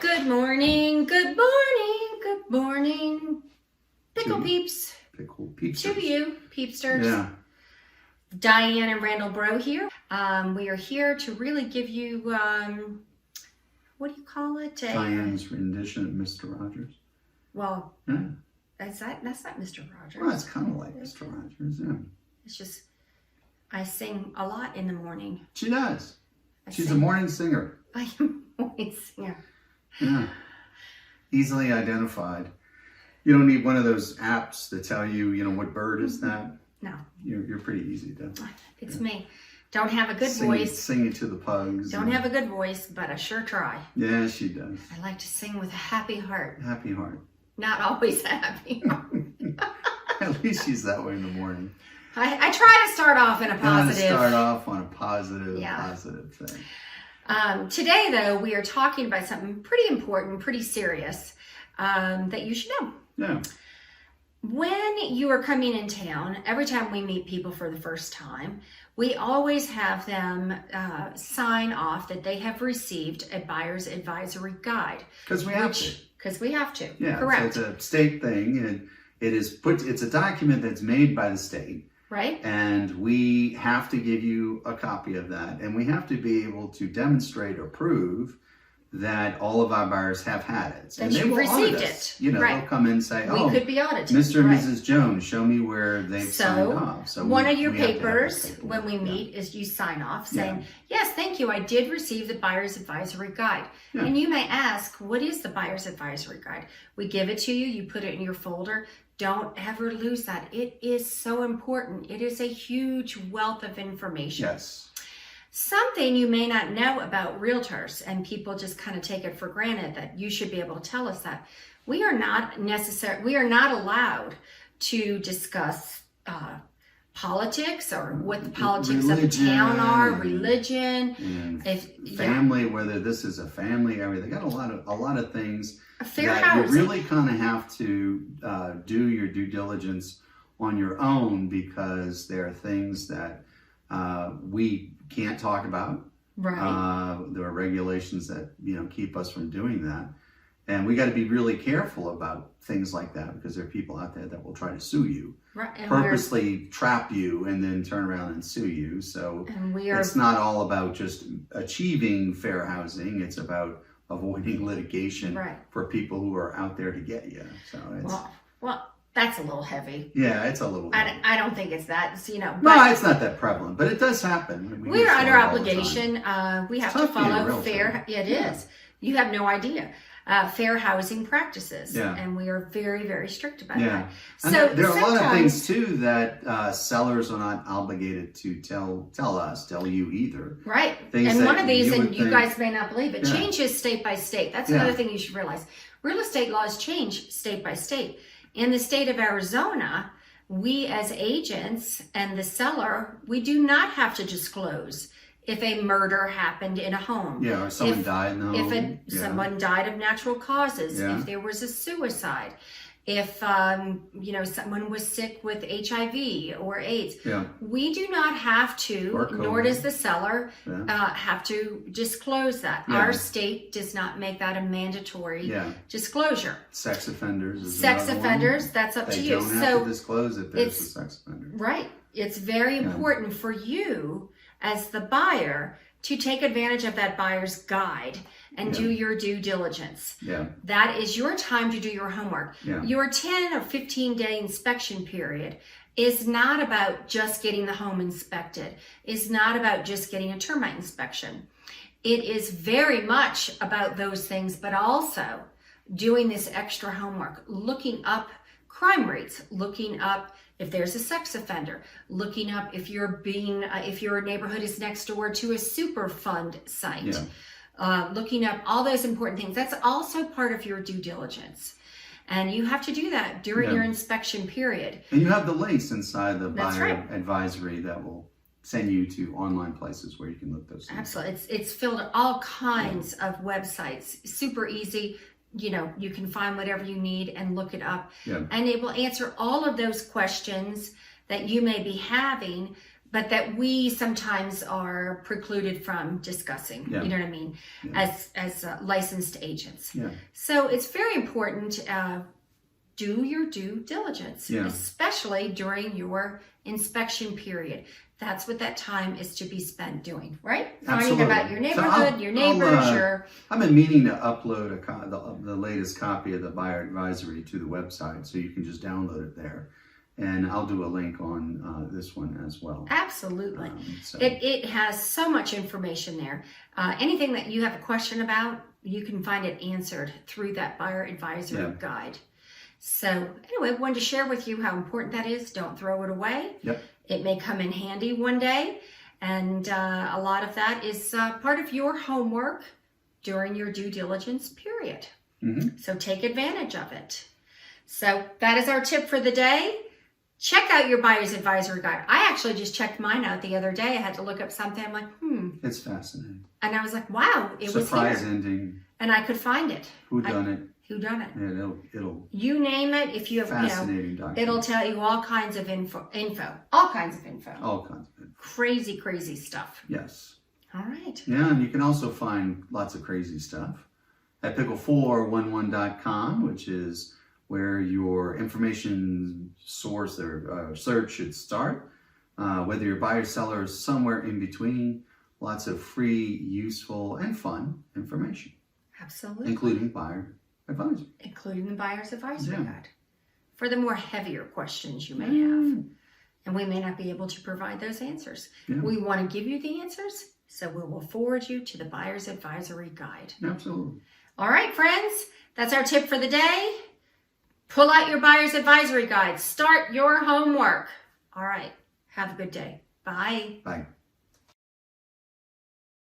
Good morning, good morning, good morning. Pickle peeps. Pickle peeps. To you, peepsters. Yeah. Diane and Randall Bro here. We are here to really give you, what do you call it? Diane's rendition of Mr. Rogers. Well, Yeah. that's not Mr. Rogers. Well, it's kind of like Mr. Rogers, yeah. It's just, I sing a lot in the morning. She does. She's a morning singer. I am a morning singer. Yeah. Easily identified. You don't need one of those apps that tell you, what bird is that? No. You're pretty easy to. It's me. Don't have a good voice. Sing it to the pugs. Don't have a good voice, but I sure try. Yeah, she does. I like to sing with a happy heart. Happy heart. Not always happy. At least she's that way in the morning. I try to start off in a positive. Start off on a positive thing. Today, though, we are talking about something pretty important, pretty serious, that you should know. Yeah. When you are coming in town, every time we meet people for the first time, we always have them sign off that they have received a buyer's advisory guide. Because we have to. Because we have to. Yeah, correct. So it's a state thing, and it's a document that's made by the state. Right. And we have to give you a copy of that, and we have to be able to demonstrate or prove that all of our buyers have had it. That and they you've will received audit it. us. Right. They'll come in and say, we could be audited. Mr. and Mrs. Jones, show me where they've signed off. So one of your papers when we meet is you sign off saying, yes, thank you, I did receive the buyer's advisory guide. Yeah. And you may ask, what is the buyer's advisory guide? We give it to you, you put it in your folder. Don't ever lose that. It is so important. It is a huge wealth of information. Yes. Something you may not know about realtors, and people just kind of take it for granted that you should be able to tell us that. We are not allowed to discuss politics or what the politics of the town are, religion, and family, whether this is a family area. They got a lot of things fair that housing. You really kind of have to do your due diligence on your own, because there are things that we can't talk about. Right. There are regulations that keep us from doing that, and we got to be really careful about things like that, because there are people out there that will try to sue you, right, and purposely trap you, and then turn around and sue you. So it's not all about just achieving fair housing. It's about avoiding litigation for people who are out there to get you. So it's well, that's a little heavy. Yeah, it's a little heavy. I don't think it's that, but no, it's not that prevalent, but it does happen. We are under obligation. We have to follow fair. It is. You have no idea. Fair housing practices, and we are very, very strict about that. And so there are a lot of things too that sellers are not obligated to tell you either. Right. Things and one of these, and you think, guys may not believe it, changes state by state. That's another thing you should realize. Real estate laws change state by state. In the state of Arizona, we as agents and the seller, we do not have to disclose if a murder happened in a home. Yeah, or someone died in the home. If someone died of natural causes, if there was a suicide, if someone was sick with HIV or AIDS. We do not have to, nor does the seller have to disclose that. Our state does not make that a mandatory disclosure. Sex offenders is that's up to you. They don't have to disclose if there's a sex offender. Right. It's very important for you as the buyer to take advantage of that buyer's guide and do your due diligence. That is your time to do your homework. Your 10 or 15 day inspection period is not about just getting the home inspected, is not about just getting a termite inspection. It is very much about those things, but also doing this extra homework, looking up crime rates, looking up if there's a sex offender, looking up if your neighborhood is next door to a Superfund site, looking up all those important things. That's also part of your due diligence. And you have to do that during your inspection period. And you have the links inside the buyer advisory that will send you to online places where you can look those things. Absolutely. It's filled with all kinds of websites. Super easy. You can find whatever you need and look it up. And it will answer all of those questions that you may be having but that we sometimes are precluded from discussing. You know what I mean? As licensed agents. So it's very important. Do your due diligence, especially during your inspection period. That's what that time is to be spent doing, right? Learning about your neighborhood, your neighbors, I've been meaning to upload the latest copy of the buyer advisory to the website, so you can just download it there. And I'll do a link on this one as well. Absolutely. It has so much information there. Anything that you have a question about, you can find it answered through that buyer advisory guide. So anyway, I wanted to share with you how important that is. Don't throw it away. It may come in handy one day. And a lot of that is part of your homework during your due diligence period. So take advantage of it. So that is our tip for the day. Check out your buyer's advisory guide. I actually just checked mine out the other day. I had to look up something. I'm like, It's fascinating. And I was like, wow, it was here. Surprise ending. And I could find it. Who done it? Yeah, it'll you name it. If you have, fascinating document. It'll tell you all kinds of info. Crazy stuff. Yes. All right. Yeah, and you can also find lots of crazy stuff at pickle411.com, which is where your information source or search should start. Whether you're buyer, seller, somewhere in between, lots of free, useful, and fun information. Absolutely. Including buyer advisory. Including the buyer's advisory guide. For the more heavier questions you may have. And we may not be able to provide those answers. We want to give you the answers, so we will forward you to the buyer's advisory guide. Absolutely. All right, friends. That's our tip for the day. Pull out your buyer's advisory guide. Start your homework. All right. Have a good day. Bye. Bye.